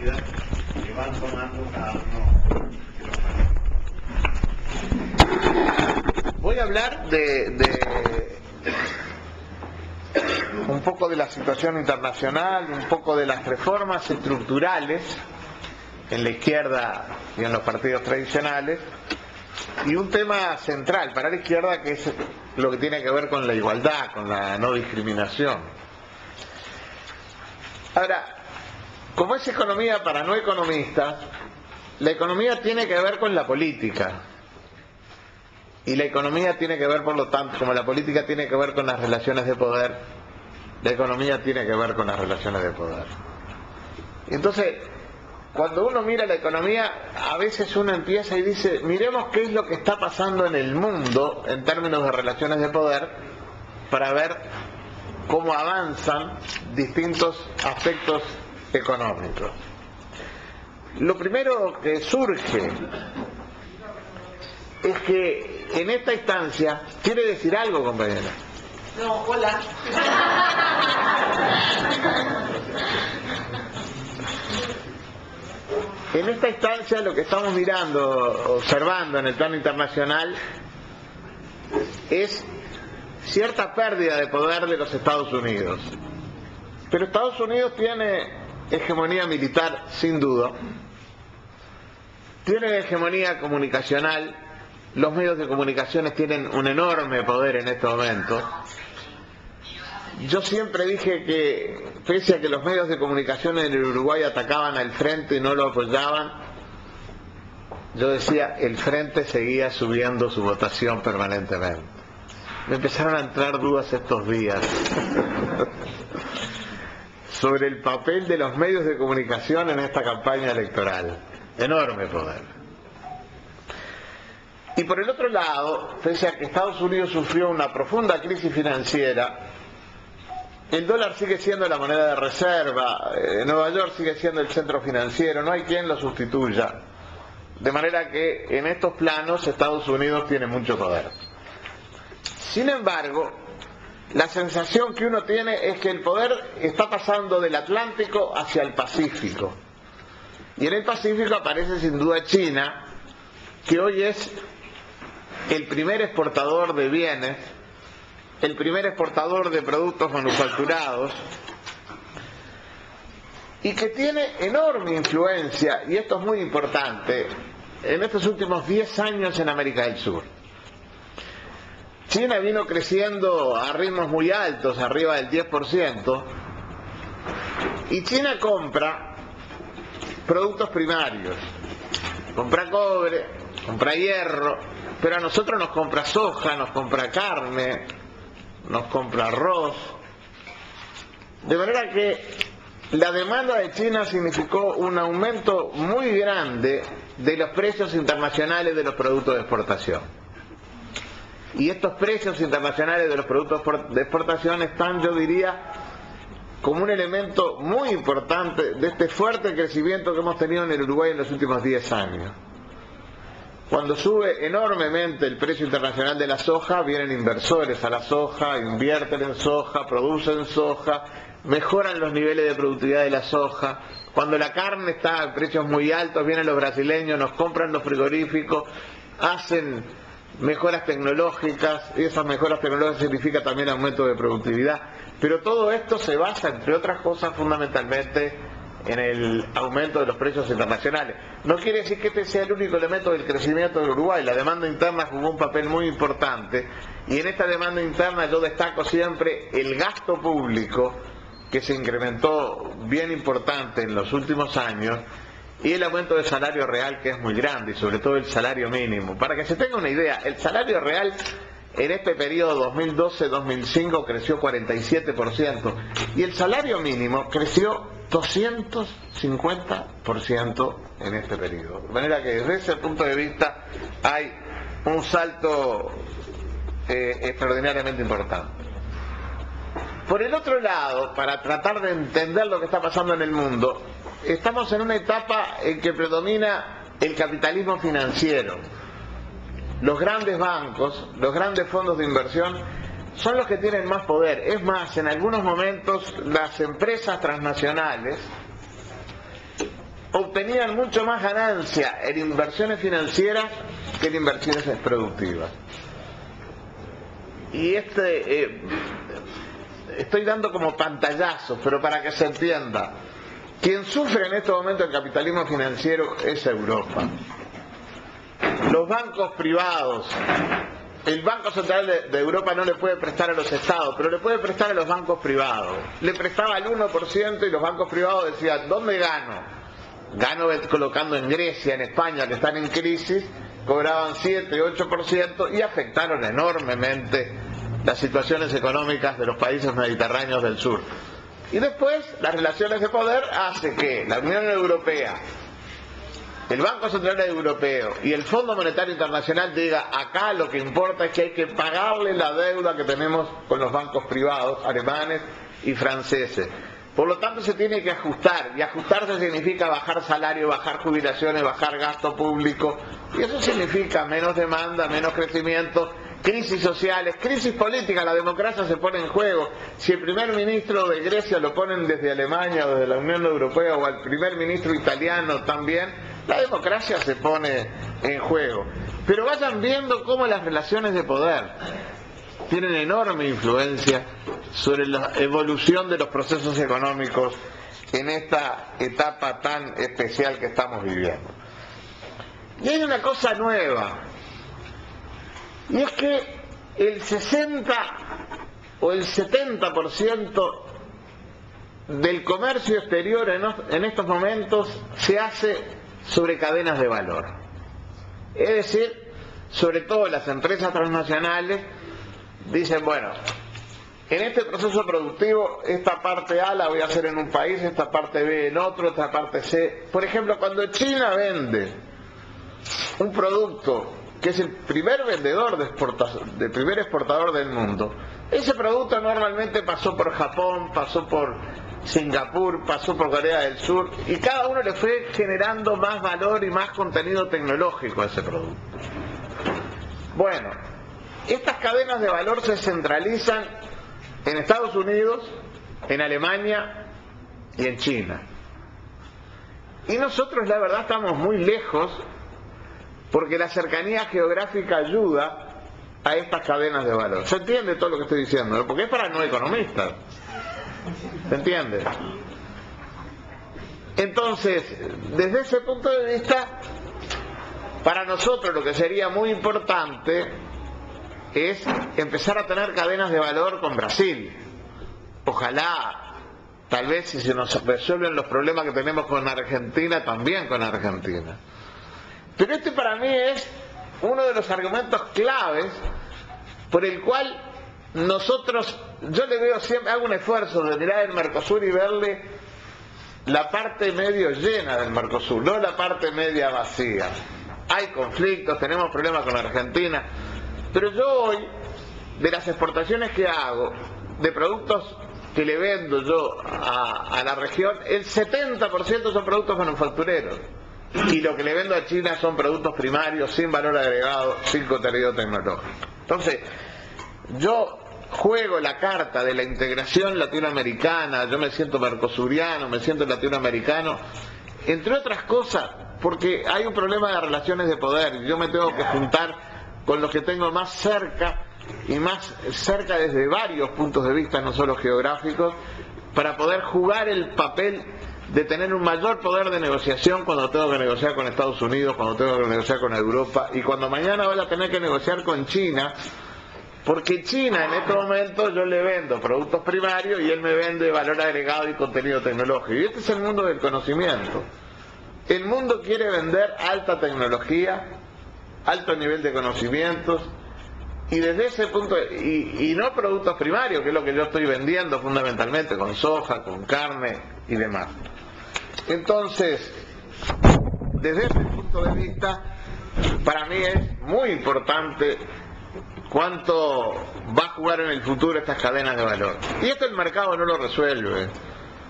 medidas que van tomando cada uno de los países. Voy a hablar de un poco de la situación internacional, un poco de las reformas estructurales en la izquierda y en los partidos tradicionales, y un tema central para la izquierda, que es lo que tiene que ver con la igualdad, con la no discriminación. Ahora, como es economía para no economistas, la economía tiene que ver con la política, y la economía tiene que ver, por lo tanto, como la política tiene que ver con las relaciones de poder, la economía tiene que ver con las relaciones de poder. Entonces, cuando uno mira la economía, a veces uno empieza y dice, miremos qué es lo que está pasando en el mundo en términos de relaciones de poder, para ver cómo avanzan distintos aspectos económicos. Lo primero que surge es que en esta instancia, ¿quiere decir algo, compañera? No, hola. En esta instancia lo que estamos mirando, observando en el plano internacional, es cierta pérdida de poder de los Estados Unidos. Pero Estados Unidos tiene hegemonía militar, sin duda. Tiene hegemonía comunicacional. Los medios de comunicaciones tienen un enorme poder en este momento. Yo siempre dije que, pese a que los medios de comunicación en el Uruguay atacaban al frente y no lo apoyaban, yo decía, el frente seguía subiendo su votación permanentemente. Me empezaron a entrar dudas estos días sobre el papel de los medios de comunicación en esta campaña electoral. Enorme poder. Y por el otro lado, pese a que Estados Unidos sufrió una profunda crisis financiera, el dólar sigue siendo la moneda de reserva, Nueva York sigue siendo el centro financiero, no hay quien lo sustituya. De manera que en estos planos Estados Unidos tiene mucho poder. Sin embargo, la sensación que uno tiene es que el poder está pasando del Atlántico hacia el Pacífico. Y en el Pacífico aparece sin duda China, que hoy es el primer exportador de bienes, el primer exportador de productos manufacturados, y que tiene enorme influencia, y esto es muy importante, en estos últimos 10 años en América del Sur. China vino creciendo a ritmos muy altos, arriba del 10%, y China compra productos primarios, compra cobre, compra hierro, pero a nosotros nos compra soja, nos compra carne, nos compra arroz. De manera que la demanda de China significó un aumento muy grande de los precios internacionales de los productos de exportación. Y estos precios internacionales de los productos de exportación están, yo diría, como un elemento muy importante de este fuerte crecimiento que hemos tenido en el Uruguay en los últimos 10 años. Cuando sube enormemente el precio internacional de la soja, vienen inversores a la soja, invierten en soja, producen soja, mejoran los niveles de productividad de la soja. Cuando la carne está a precios muy altos, vienen los brasileños, nos compran los frigoríficos, hacen mejoras tecnológicas, y esas mejoras tecnológicas significa también aumento de productividad. Pero todo esto se basa, entre otras cosas, fundamentalmente en el aumento de los precios internacionales. No quiere decir que este sea el único elemento del crecimiento del Uruguay. La demanda interna jugó un papel muy importante, y en esta demanda interna yo destaco siempre el gasto público, que se incrementó bien importante en los últimos años, y el aumento del salario real, que es muy grande, y sobre todo el salario mínimo. Para que se tenga una idea, el salario real en este periodo 2012-2005 creció 47%, y el salario mínimo creció 250% en este periodo. De manera que desde ese punto de vista hay un salto extraordinariamente importante. Por el otro lado, para tratar de entender lo que está pasando en el mundo, estamos en una etapa en que predomina el capitalismo financiero. Los grandes bancos, los grandes fondos de inversión son los que tienen más poder. Es más, en algunos momentos las empresas transnacionales obtenían mucho más ganancia en inversiones financieras que en inversiones productivas. Y estoy dando como pantallazos, pero para que se entienda, quien sufre en este momento el capitalismo financiero es Europa. Los bancos privados, el Banco Central de Europa no le puede prestar a los estados, pero le puede prestar a los bancos privados. Le prestaba al 1% y los bancos privados decían, ¿dónde gano? Gano colocando en Grecia, en España, que están en crisis, cobraban 7, 8% y afectaron enormemente las situaciones económicas de los países mediterráneos del sur. Y después, las relaciones de poder hace que la Unión Europea, el Banco Central Europeo y el Fondo Monetario Internacional diga, acá lo que importa es que hay que pagarle la deuda que tenemos con los bancos privados alemanes y franceses. Por lo tanto se tiene que ajustar, y ajustarse significa bajar salario, bajar jubilaciones, bajar gasto público, y eso significa menos demanda, menos crecimiento, crisis sociales, crisis política. La democracia se pone en juego. Si el primer ministro de Grecia lo ponen desde Alemania o desde la Unión Europea, o al primer ministro italiano también, la democracia se pone en juego. Pero vayan viendo cómo las relaciones de poder tienen enorme influencia sobre la evolución de los procesos económicos en esta etapa tan especial que estamos viviendo. Y hay una cosa nueva, y es que el 60 o el 70% del comercio exterior en estos momentos se hace sobre cadenas de valor. Es decir, sobre todo las empresas transnacionales dicen, bueno, en este proceso productivo esta parte A la voy a hacer en un país, esta parte B en otro, esta parte C. Por ejemplo, cuando China vende un producto que es el primer vendedor el primer exportador del mundo, ese producto normalmente pasó por Japón, pasó por Singapur, pasó por Corea del Sur, y cada uno le fue generando más valor y más contenido tecnológico a ese producto. Bueno, estas cadenas de valor se centralizan en Estados Unidos, en Alemania y en China. Y nosotros, la verdad, estamos muy lejos, porque la cercanía geográfica ayuda a estas cadenas de valor. ¿Se entiende todo lo que estoy diciendo? ¿No? Porque es para no economistas. ¿Se entiende? Entonces, desde ese punto de vista, para nosotros lo que sería muy importante es empezar a tener cadenas de valor con Brasil. Ojalá, tal vez si se nos resuelven los problemas que tenemos con Argentina, también con Argentina. Pero este para mí es uno de los argumentos claves por el cual nosotros, yo le veo siempre, hago un esfuerzo de mirar el Mercosur y verle la parte medio llena del Mercosur, no la parte media vacía. Hay conflictos, tenemos problemas con Argentina, pero yo hoy, de las exportaciones que hago, de productos que le vendo yo a la región, el 70% son productos manufactureros. Y lo que le vendo a China son productos primarios, sin valor agregado, sin contenido tecnológico. Entonces, yo juego la carta de la integración latinoamericana, yo me siento mercosuriano, me siento latinoamericano, entre otras cosas, porque hay un problema de relaciones de poder, y yo me tengo que juntar con los que tengo más cerca, y más cerca desde varios puntos de vista, no solo geográficos, para poder jugar el papel de tener un mayor poder de negociación cuando tengo que negociar con Estados Unidos, cuando tengo que negociar con Europa, y cuando mañana voy a tener que negociar con China, porque China en este momento yo le vendo productos primarios y él me vende valor agregado y contenido tecnológico. Y este es el mundo del conocimiento. El mundo quiere vender alta tecnología, alto nivel de conocimientos, y desde ese punto, y no productos primarios, que es lo que yo estoy vendiendo fundamentalmente, con soja, con carne y demás. Entonces, desde ese punto de vista, para mí es muy importante cuánto va a jugar en el futuro estas cadenas de valor. Y esto el mercado no lo resuelve.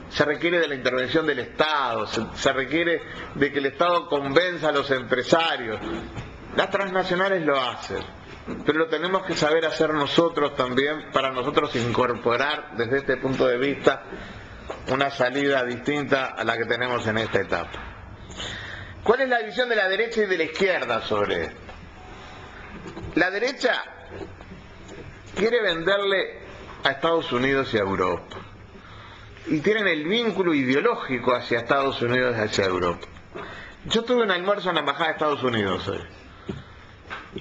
Se requiere de la intervención del Estado, se requiere de que el Estado convenza a los empresarios. Las transnacionales lo hacen, pero lo tenemos que saber hacer nosotros también, para nosotros incorporar desde este punto de vista una salida distinta a la que tenemos en esta etapa. ¿Cuál es la visión de la derecha y de la izquierda sobre esto? La derecha quiere venderle a Estados Unidos y a Europa. Y tienen el vínculo ideológico hacia Estados Unidos y hacia Europa. Yo tuve un almuerzo en la Embajada de Estados Unidos hoy.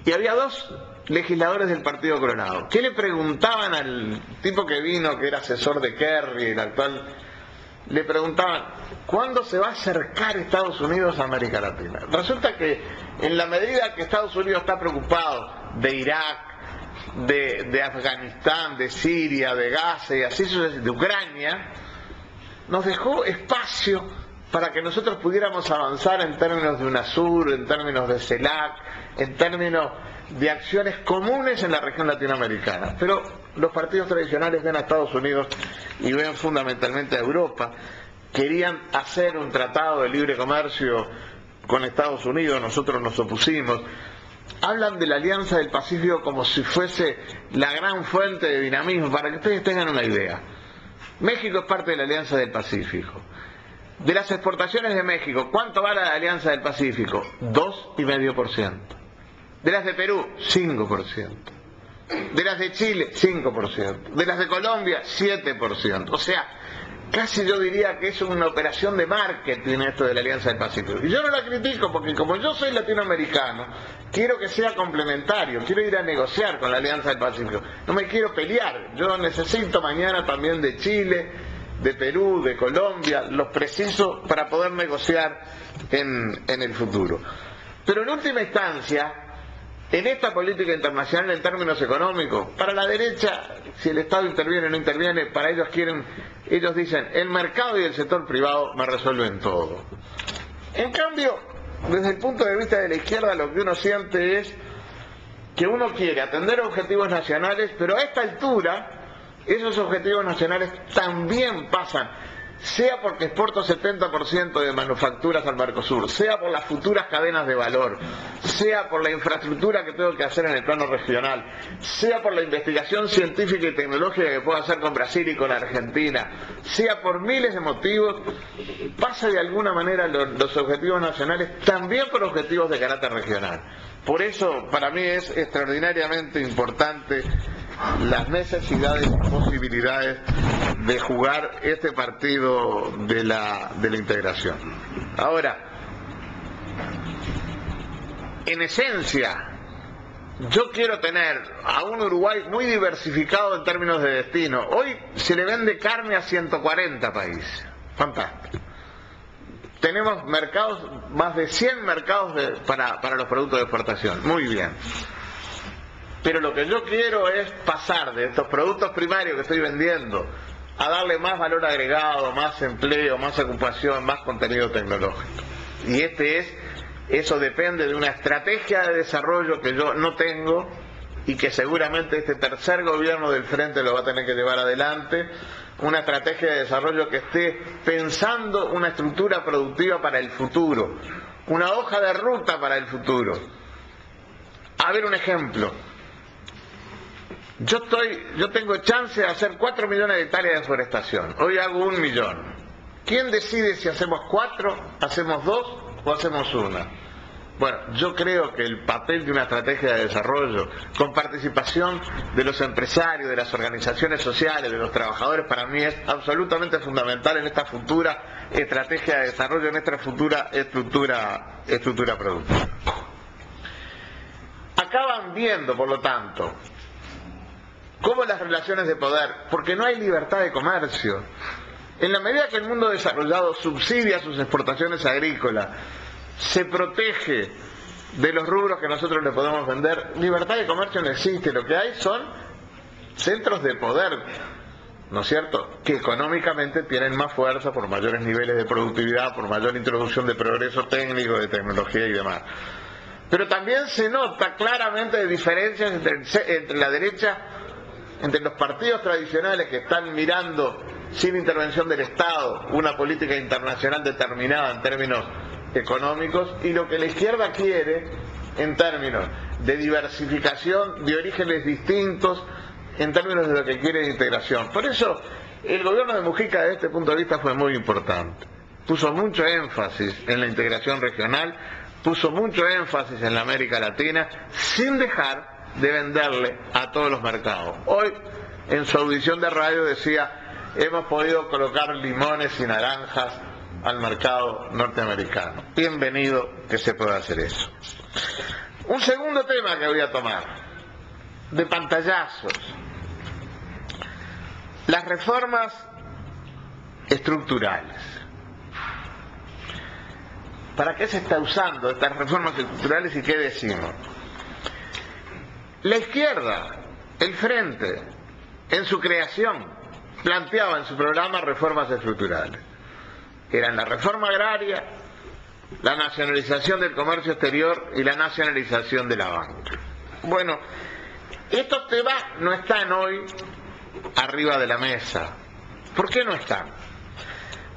Y había dos legisladores del Partido Colorado. ¿Qué le preguntaban al tipo que vino, que era asesor de Kerry, el actual? Le preguntaban, ¿cuándo se va a acercar Estados Unidos a América Latina? Resulta que en la medida que Estados Unidos está preocupado de Irak, de Afganistán, de Siria, de Gaza y así de Ucrania, nos dejó espacio para que nosotros pudiéramos avanzar en términos de UNASUR, en términos de CELAC, en términos de acciones comunes en la región latinoamericana. Pero los partidos tradicionales ven a Estados Unidos y ven fundamentalmente a Europa. Querían hacer un tratado de libre comercio con Estados Unidos, nosotros nos opusimos. Hablan de la Alianza del Pacífico como si fuese la gran fuente de dinamismo, para que ustedes tengan una idea. México es parte de la Alianza del Pacífico. De las exportaciones de México, ¿cuánto vale la Alianza del Pacífico? 2,5%. De las de Perú, 5%. De las de Chile, 5%. De las de Colombia, 7%. O sea, casi yo diría que es una operación de marketing esto de la Alianza del Pacífico. Y yo no la critico porque como yo soy latinoamericano, quiero que sea complementario, quiero ir a negociar con la Alianza del Pacífico. No me quiero pelear, yo necesito mañana también de Chile, de Perú, de Colombia, los preciso para poder negociar en el futuro. Pero en última instancia, en esta política internacional en términos económicos, para la derecha, si el Estado interviene o no interviene, para ellos dicen, el mercado y el sector privado me resuelven todo. En cambio, desde el punto de vista de la izquierda, lo que uno siente es que uno quiere atender objetivos nacionales, pero a esta altura, esos objetivos nacionales también pasan, sea porque exporto 70% de manufacturas al Mercosur, sea por las futuras cadenas de valor, sea por la infraestructura que tengo que hacer en el plano regional, sea por la investigación científica y tecnológica que puedo hacer con Brasil y con Argentina, sea por miles de motivos, pasa de alguna manera los objetivos nacionales también por objetivos de carácter regional. Por eso, para mí es extraordinariamente importante las necesidades y posibilidades de jugar este partido de la integración. Ahora, en esencia, yo quiero tener a un Uruguay muy diversificado en términos de destino. Hoy se le vende carne a 140 países. Fantástico. Tenemos mercados, más de 100 mercados para los productos de exportación. Muy bien. Pero lo que yo quiero es pasar de estos productos primarios que estoy vendiendo a darle más valor agregado, más empleo, más ocupación, más contenido tecnológico. Y eso depende de una estrategia de desarrollo que yo no tengo y que seguramente este tercer gobierno del Frente lo va a tener que llevar adelante, una estrategia de desarrollo que esté pensando una estructura productiva para el futuro, una hoja de ruta para el futuro. A ver un ejemplo. Yo tengo chance de hacer 4 millones de hectáreas de deforestación. Hoy hago 1 millón. ¿Quién decide si hacemos 4, hacemos 2 o hacemos 1? Bueno, yo creo que el papel de una estrategia de desarrollo, con participación de los empresarios, de las organizaciones sociales, de los trabajadores, para mí es absolutamente fundamental en esta futura estrategia de desarrollo, en esta futura estructura productiva. Acaban viendo, por lo tanto, cómo las relaciones de poder, porque no hay libertad de comercio. En la medida que el mundo desarrollado subsidia sus exportaciones agrícolas, se protege de los rubros que nosotros le podemos vender, libertad de comercio no existe. Lo que hay son centros de poder, ¿no es cierto?, que económicamente tienen más fuerza por mayores niveles de productividad, por mayor introducción de progreso técnico, de tecnología y demás. Pero también se nota claramente diferencias entre la derecha, entre los partidos tradicionales que están mirando sin intervención del Estado una política internacional determinada en términos económicos, y lo que la izquierda quiere en términos de diversificación de orígenes distintos, en términos de lo que quiere de integración. Por eso el gobierno de Mujica desde este punto de vista fue muy importante. puso mucho énfasis en la integración regional, puso mucho énfasis en la América Latina, sin dejar de venderle a todos los mercados. Hoy, en su audición de radio decía, hemos podido colocar limones y naranjas al mercado norteamericano. Bienvenido que se pueda hacer eso. Un segundo tema que voy a tomar, de pantallazos. Las reformas estructurales. ¿Para qué se está usando estas reformas estructurales y qué decimos? La izquierda, el Frente, en su creación, planteaba en su programa reformas estructurales. Eran la reforma agraria, la nacionalización del comercio exterior y la nacionalización de la banca. Bueno, estos temas no están hoy arriba de la mesa. ¿Por qué no están?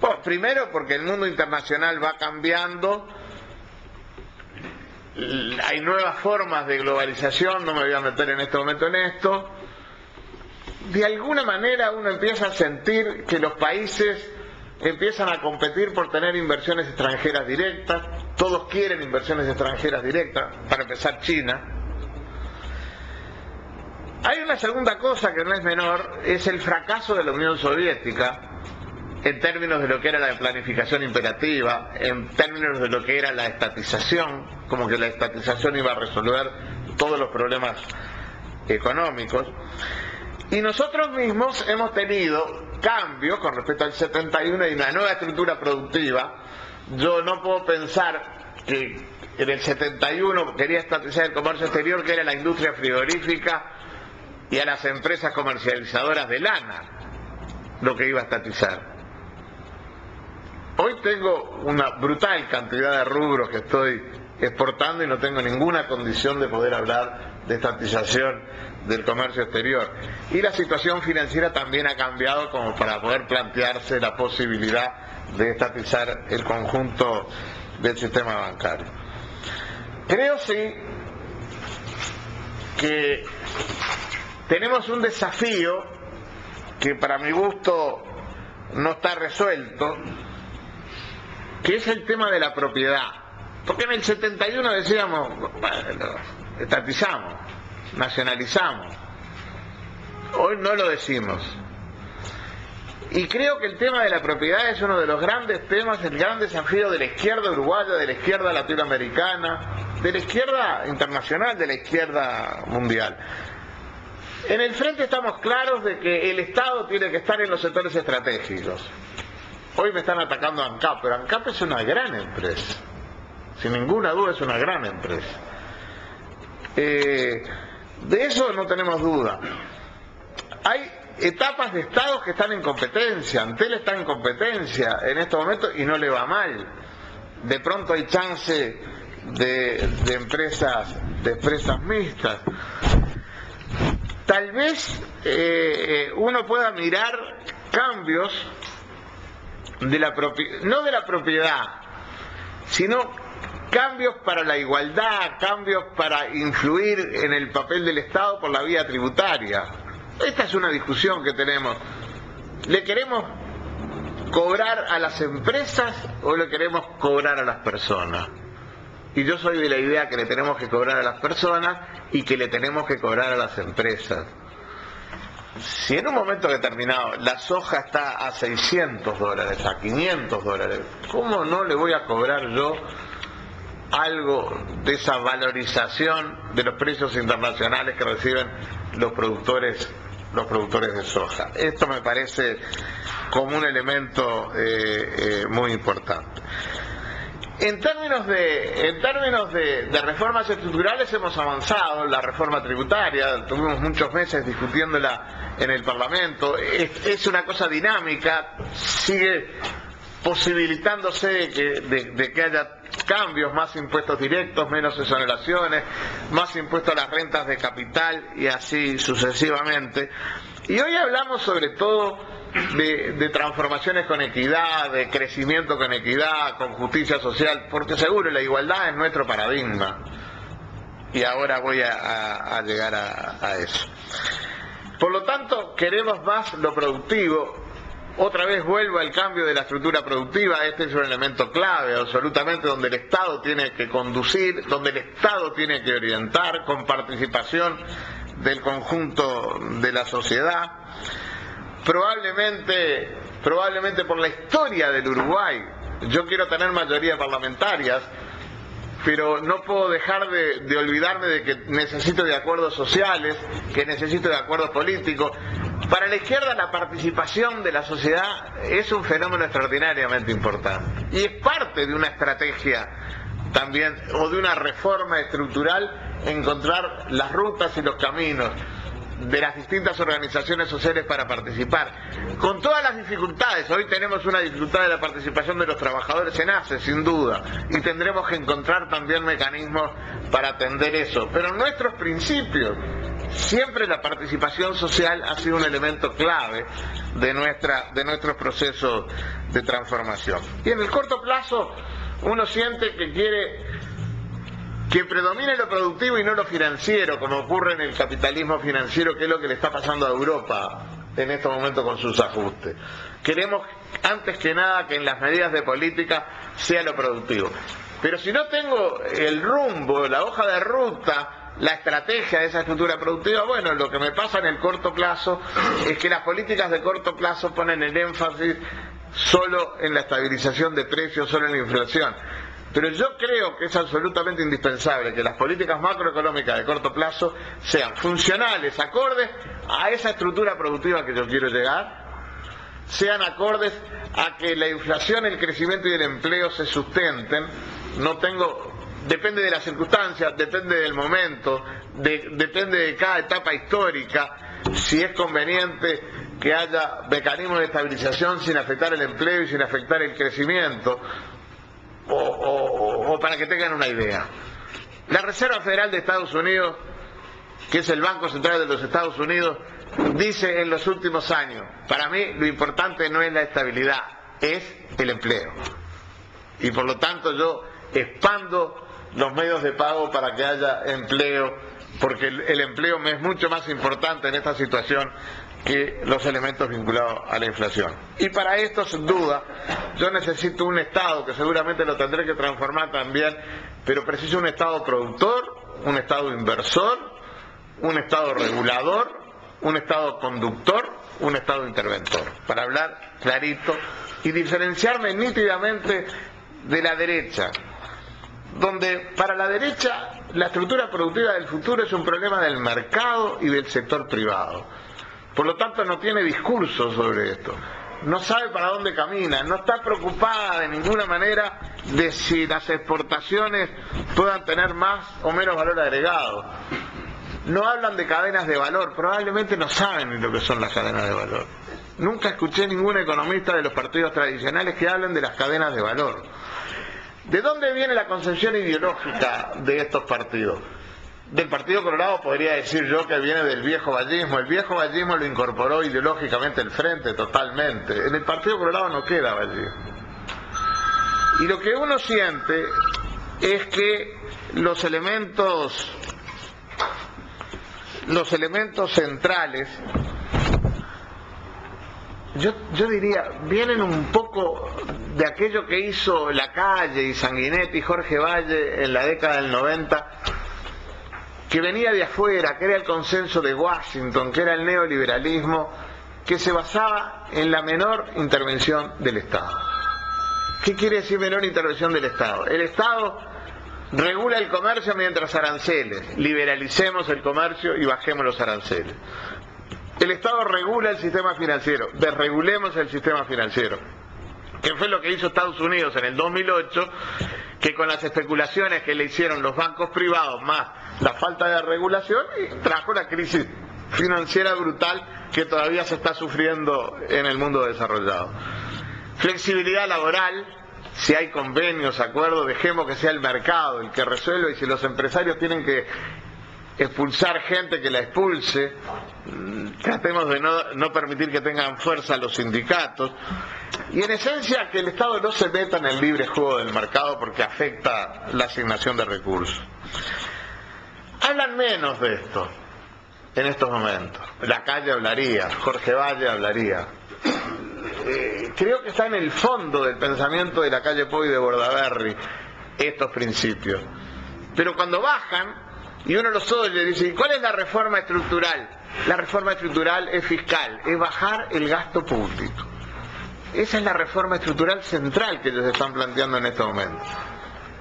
Bueno, primero porque el mundo internacional va cambiando, hay nuevas formas de globalización, no me voy a meter en este momento en esto. De alguna manera uno empieza a sentir que los países empiezan a competir por tener inversiones extranjeras directas, todos quieren inversiones extranjeras directas, para empezar China. Hay una segunda cosa que no es menor, es el fracaso de la Unión Soviética, en términos de lo que era la planificación imperativa, en términos de lo que era la estatización, como que la estatización iba a resolver todos los problemas económicos. Y nosotros mismos hemos tenido cambios con respecto al 71 y una nueva estructura productiva. Yo no puedo pensar que en el 71 quería estatizar el comercio exterior, que era la industria frigorífica y a las empresas comercializadoras de lana, lo que iba a estatizar. Hoy tengo una brutal cantidad de rubros que estoy exportando y no tengo ninguna condición de poder hablar de estatización del comercio exterior. Y la situación financiera también ha cambiado como para poder plantearse la posibilidad de estatizar el conjunto del sistema bancario. Creo sí que tenemos un desafío que para mi gusto no está resuelto, que es el tema de la propiedad. Porque en el 71 decíamos, bueno, estatizamos, nacionalizamos. Hoy no lo decimos. Y creo que el tema de la propiedad es uno de los grandes temas, el gran desafío de la izquierda uruguaya, de la izquierda latinoamericana, de la izquierda internacional, de la izquierda mundial. En el Frente estamos claros de que el Estado tiene que estar en los sectores estratégicos. Hoy me están atacando a ANCAP, pero ANCAP es una gran empresa. Sin ninguna duda es una gran empresa. De eso no tenemos duda. Hay etapas de estados que están en competencia. Antel está en competencia en estos momentos y no le va mal. De pronto hay chance de empresas mixtas. Tal vez uno pueda mirar cambios de la no de la propiedad, sino cambios para la igualdad, cambios para influir en el papel del Estado por la vía tributaria. Esta es una discusión que tenemos. ¿Le queremos cobrar a las empresas o le queremos cobrar a las personas? Y yo soy de la idea que le tenemos que cobrar a las personas y que le tenemos que cobrar a las empresas. Si en un momento determinado la soja está a $600, a $500, ¿cómo no le voy a cobrar yo algo de esa valorización de los precios internacionales que reciben los productores de soja? Esto me parece como un elemento muy importante. En términos de reformas estructurales hemos avanzado. La reforma tributaria, tuvimos muchos meses discutiéndola en el Parlamento, es una cosa dinámica, sigue posibilitándose de que haya cambios, más impuestos directos, menos exoneraciones, más impuestos a las rentas de capital y así sucesivamente. Y hoy hablamos sobre todo de transformaciones con equidad, de crecimiento con equidad, con justicia social, porque seguro la igualdad es nuestro paradigma. Y ahora voy a llegar a eso. Por lo tanto, queremos más lo productivo Otra vez vuelvo al cambio de la estructura productiva. Este es un elemento clave, absolutamente, donde el Estado tiene que conducir, donde el Estado tiene que orientar con participación del conjunto de la sociedad. Probablemente por la historia del Uruguay, yo quiero tener mayoría parlamentarias, pero no puedo dejar de olvidarme de que necesito de acuerdos sociales, que necesito de acuerdos políticos. Para la izquierda la participación de la sociedad es un fenómeno extraordinariamente importante y es parte de una estrategia también, o de una reforma estructural, encontrar las rutas y los caminos de las distintas organizaciones sociales para participar, con todas las dificultades. Hoy tenemos una dificultad de la participación de los trabajadores en ACE, sin duda, y tendremos que encontrar también mecanismos para atender eso, pero en nuestros principios siempre la participación social ha sido un elemento clave de nuestros procesos de transformación. Y en el corto plazo uno siente que quiere que predomine lo productivo y no lo financiero, como ocurre en el capitalismo financiero, que es lo que le está pasando a Europa en este momento con sus ajustes. Queremos, antes que nada, que en las medidas de política sea lo productivo. Pero si no tengo el rumbo, la hoja de ruta, la estrategia de esa estructura productiva, bueno, lo que me pasa en el corto plazo es que las políticas de corto plazo ponen el énfasis solo en la estabilización de precios, solo en la inflación. Pero yo creo que es absolutamente indispensable que las políticas macroeconómicas de corto plazo sean funcionales, acordes a esa estructura productiva que yo quiero llegar, sean acordes a que la inflación, el crecimiento y el empleo se sustenten. Depende de las circunstancias, depende del momento, depende de cada etapa histórica, si es conveniente que haya mecanismos de estabilización sin afectar el empleo y sin afectar el crecimiento. O para que tengan una idea, la Reserva Federal de Estados Unidos, que es el Banco Central de los Estados Unidos, dice en los últimos años: para mí lo importante no es la estabilidad, es el empleo. Y por lo tanto yo expando los medios de pago para que haya empleo, porque el empleo me es mucho más importante en esta situación que los elementos vinculados a la inflación. Y para esto, sin duda, yo necesito un Estado, que seguramente lo tendré que transformar también, pero preciso un Estado productor, un Estado inversor, un Estado regulador, un Estado conductor, un Estado interventor, para hablar clarito y diferenciarme nítidamente de la derecha, donde para la derecha la estructura productiva del futuro es un problema del mercado y del sector privado. Por lo tanto no tiene discurso sobre esto, no sabe para dónde camina, no está preocupada de ninguna manera de si las exportaciones puedan tener más o menos valor agregado. No hablan de cadenas de valor, probablemente no saben ni lo que son las cadenas de valor. Nunca escuché ningún economista de los partidos tradicionales que hablen de las cadenas de valor. ¿De dónde viene la concepción ideológica de estos partidos? Del Partido Colorado podría decir yo que viene del viejo vallismo. El viejo vallismo lo incorporó ideológicamente el Frente totalmente. En el Partido Colorado no queda vallismo. Y lo que uno siente es que los elementos centrales, yo diría, vienen un poco de aquello que hizo Lacalle y Sanguinetti y Jorge Valle en la década del 90, que venía de afuera, que era el consenso de Washington, que era el neoliberalismo, que se basaba en la menor intervención del Estado. ¿Qué quiere decir menor intervención del Estado? El Estado regula el comercio mientras aranceles, liberalicemos el comercio y bajemos los aranceles. El Estado regula el sistema financiero, desregulemos el sistema financiero. ¿Qué fue lo que hizo Estados Unidos en el 2008? Que con las especulaciones que le hicieron los bancos privados, más la falta de regulación, trajo la crisis financiera brutal que todavía se está sufriendo en el mundo desarrollado. Flexibilidad laboral, si hay convenios, acuerdos, dejemos que sea el mercado el que resuelva, y si los empresarios tienen que expulsar gente, que la expulse. Tratemos de no permitir que tengan fuerza los sindicatos, y en esencia que el Estado no se meta en el libre juego del mercado porque afecta la asignación de recursos. Hablan menos de esto en estos momentos. Lacalle hablaría, Jorge Valle hablaría. creo que está en el fondo del pensamiento de la calle Pou y de Bordaberry estos principios. Pero cuando bajan y uno los oye y dice, ¿cuál es la reforma estructural? La reforma estructural es fiscal, es bajar el gasto público. Esa es la reforma estructural central que ellos están planteando en este momento.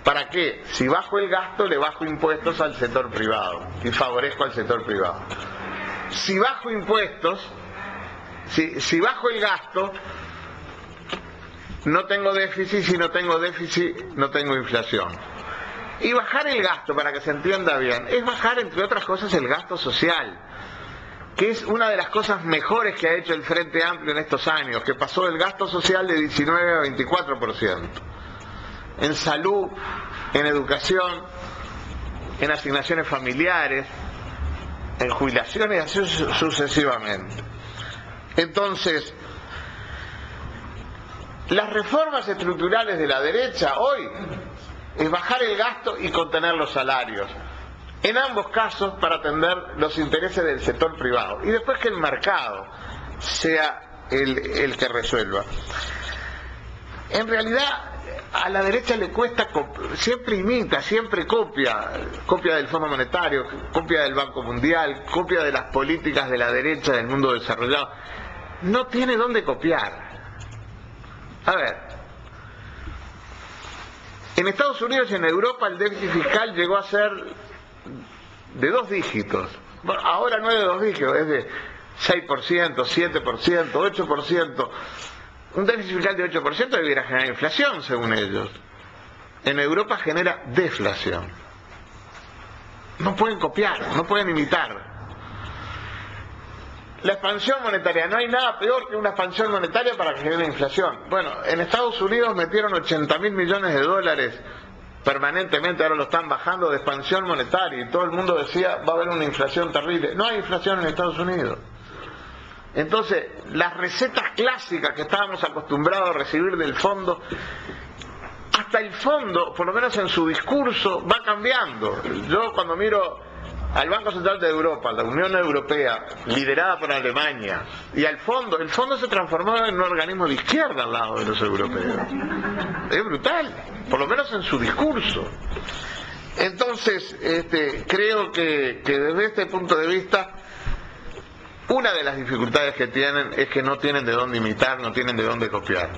¿Para qué? Si bajo el gasto, le bajo impuestos al sector privado y favorezco al sector privado. Si bajo impuestos, si bajo el gasto, no tengo déficit, si no tengo déficit, no tengo inflación. Y bajar el gasto, para que se entienda bien, es bajar, entre otras cosas, el gasto social, que es una de las cosas mejores que ha hecho el Frente Amplio en estos años, que pasó el gasto social de 19 a 24%. En salud, en educación, en asignaciones familiares, en jubilaciones, así sucesivamente. Entonces, las reformas estructurales de la derecha hoy es bajar el gasto y contener los salarios, en ambos casos para atender los intereses del sector privado, y después que el mercado sea el que resuelva. En realidad a la derecha le cuesta, siempre imita, siempre copia del Fondo Monetario, copia del Banco Mundial, copia de las políticas de la derecha del mundo desarrollado. No tiene dónde copiar. A ver, en Estados Unidos y en Europa el déficit fiscal llegó a ser de 2 dígitos. Bueno, ahora no es de 2 dígitos, es de 6%, 7%, 8%. Un déficit fiscal de 8% debiera generar inflación, según ellos. En Europa genera deflación. No pueden copiar, no pueden imitar. La expansión monetaria, no hay nada peor que una expansión monetaria para que genere inflación. Bueno, en Estados Unidos metieron 80.000 millones de dólares permanentemente, ahora lo están bajando, de expansión monetaria, y todo el mundo decía, va a haber una inflación terrible. No hay inflación en Estados Unidos. Entonces, las recetas clásicas que estábamos acostumbrados a recibir del fondo, hasta el fondo, por lo menos en su discurso, va cambiando. Yo cuando miro al Banco Central de Europa, la Unión Europea, liderada por Alemania, y al fondo, el fondo se transformó en un organismo de izquierda al lado de los europeos. Es brutal, por lo menos en su discurso. Entonces, creo que desde este punto de vista, una de las dificultades que tienen es que no tienen de dónde imitar, no tienen de dónde copiar.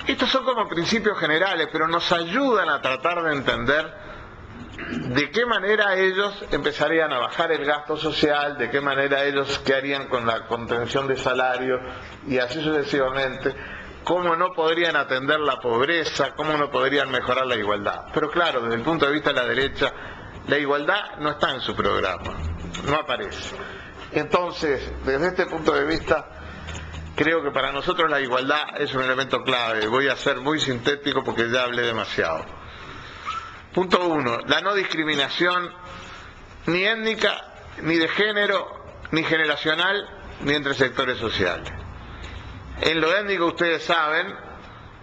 Estos son como principios generales, pero nos ayudan a tratar de entender de qué manera ellos empezarían a bajar el gasto social, de qué manera ellos qué harían con la contención de salarios y así sucesivamente, cómo no podrían atender la pobreza, cómo no podrían mejorar la igualdad. Pero claro, desde el punto de vista de la derecha, la igualdad no está en su programa, no aparece. Entonces, desde este punto de vista, creo que para nosotros la igualdad es un elemento clave. Voy a ser muy sintético porque ya hablé demasiado. Punto 1. La no discriminación ni étnica, ni de género, ni generacional, ni entre sectores sociales. En lo étnico, ustedes saben,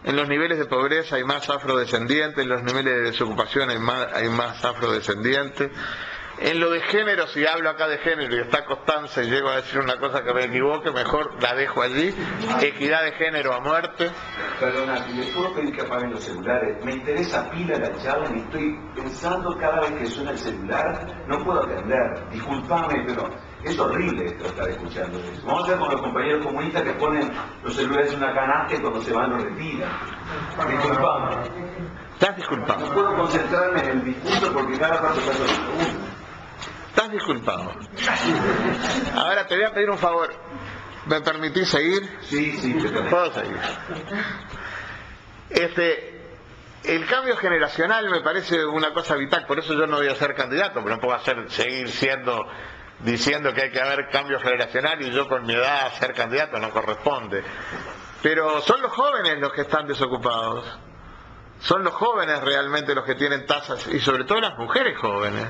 en los niveles de pobreza hay más afrodescendientes, en los niveles de desocupación hay más afrodescendientes. En lo de género, si hablo acá de género y está Constanza y llego a decir una cosa que me equivoque, mejor la dejo allí. Equidad de género a muerte. Perdona, ¿les puedo pedir que apaguen los celulares? Me interesa pila la charla y estoy pensando cada vez que suena el celular, no puedo atender. Disculpame, pero es horrible esto estar escuchando eso. Vamos a hacer con los compañeros comunistas que ponen los celulares en una canasta y cuando se van los retiran. Disculpame. Estás disculpado. No puedo concentrarme en el discurso porque cada rato paso la pregunta. Estás disculpado. Ahora te voy a pedir un favor. ¿Me permitís seguir? Sí, te permito. Puedo seguir. El cambio generacional me parece una cosa vital, por eso yo no voy a ser candidato, pero no puedo seguir diciendo que hay que haber cambio generacional y yo con mi edad ser candidato no corresponde. Pero son los jóvenes los que están desocupados. Son los jóvenes realmente los que tienen tasas, y sobre todo las mujeres jóvenes,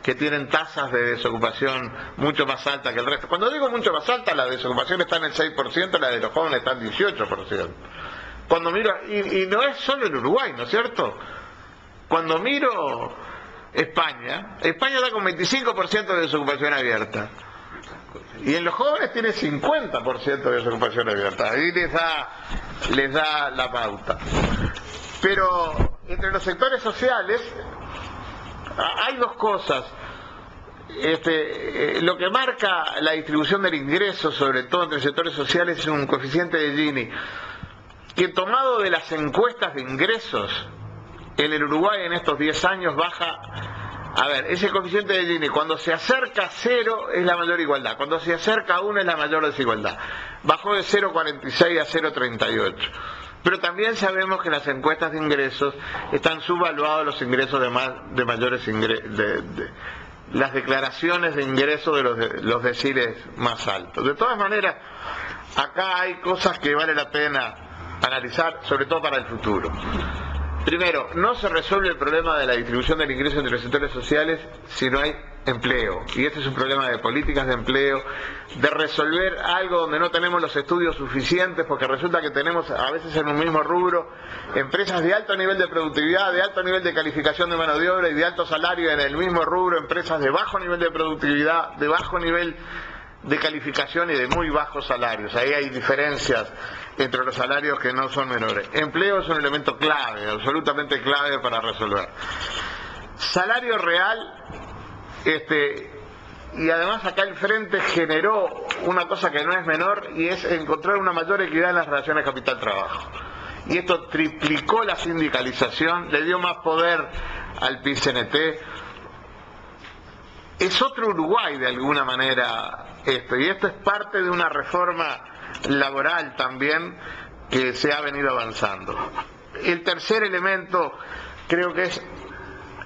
que tienen tasas de desocupación mucho más altas que el resto. Cuando digo mucho más alta, la desocupación está en el 6%, la de los jóvenes está en 18%. Cuando miro, y no es solo en Uruguay, ¿no es cierto? Cuando miro España da con 25% de desocupación abierta. Y en los jóvenes tiene 50% de desocupación abierta. Ahí les da la pauta. Pero entre los sectores sociales hay dos cosas. Lo que marca la distribución del ingreso, sobre todo entre sectores sociales, es un coeficiente de Gini, que tomado de las encuestas de ingresos, en el Uruguay en estos 10 años baja. A ver, ese coeficiente de Gini, cuando se acerca a 0 es la mayor igualdad, cuando se acerca a 1 es la mayor desigualdad. Bajó de 0,46 a 0,38. Pero también sabemos que en las encuestas de ingresos están subvaluados los ingresos de mayores ingresos, las declaraciones de ingresos de los deciles más altos. De todas maneras, acá hay cosas que vale la pena analizar, sobre todo para el futuro. Primero, no se resuelve el problema de la distribución del ingreso entre los sectores sociales si no hay empleo. Y este es un problema de políticas de empleo, de resolver algo donde no tenemos los estudios suficientes, porque resulta que tenemos a veces en un mismo rubro empresas de alto nivel de productividad, de alto nivel de calificación de mano de obra y de alto salario, en el mismo rubro empresas de bajo nivel de productividad, de bajo nivel de calificación y de muy bajos salarios. Ahí hay diferencias entre los salarios que no son menores. Empleo es un elemento clave, absolutamente clave para resolver. Salario real, y además acá el Frente generó una cosa que no es menor, y es encontrar una mayor equidad en las relaciones capital-trabajo. Y esto triplicó la sindicalización, le dio más poder al PIT-CNT. Es otro Uruguay de alguna manera esto, y esto es parte de una reforma laboral también que se ha venido avanzando. El tercer elemento creo que es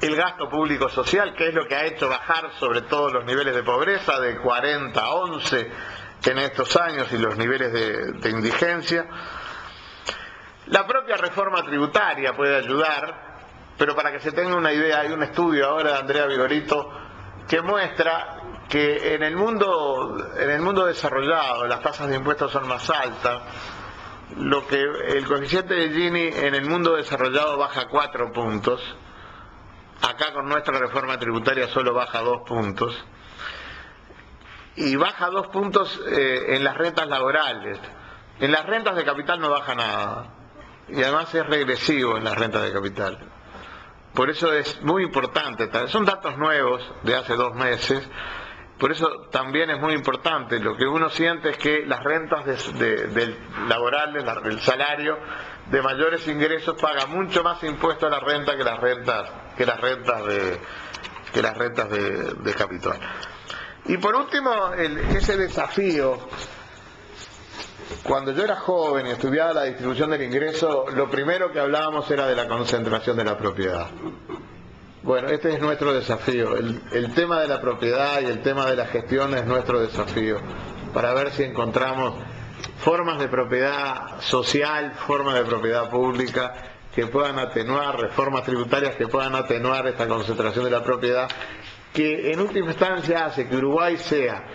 el gasto público social, que es lo que ha hecho bajar sobre todo los niveles de pobreza de 40 a 11 en estos años y los niveles de indigencia. La propia reforma tributaria puede ayudar, pero para que se tenga una idea, hay un estudio ahora de Andrea Vigorito que muestra que en el mundo desarrollado las tasas de impuestos son más altas, lo que el coeficiente de Gini en el mundo desarrollado baja 4 puntos, acá con nuestra reforma tributaria solo baja 2 puntos, y baja 2 puntos en las rentas laborales. En las rentas de capital no baja nada, y además es regresivo en las rentas de capital. Por eso es muy importante, son datos nuevos de hace 2 meses, por eso también es muy importante. Lo que uno siente es que las rentas laborales, el salario de mayores ingresos paga mucho más impuesto a la renta que las rentas de capital. Y por último, ese desafío. Cuando yo era joven y estudiaba la distribución del ingreso, lo primero que hablábamos era de la concentración de la propiedad. Bueno, este es nuestro desafío. El tema de la propiedad y el tema de la gestión es nuestro desafío, para ver si encontramos formas de propiedad social, formas de propiedad pública que puedan atenuar, reformas tributarias que puedan atenuar esta concentración de la propiedad, que en última instancia hace que Uruguay sea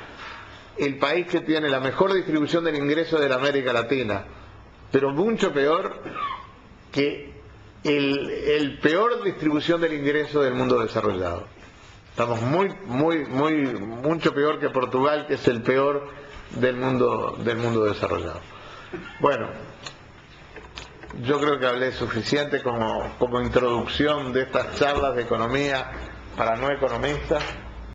el país que tiene la mejor distribución del ingreso de la América Latina, pero mucho peor que el peor distribución del ingreso del mundo desarrollado. Estamos mucho peor que Portugal, que es el peor del mundo desarrollado. Bueno, yo creo que hablé suficiente como introducción de estas charlas de economía para no economistas.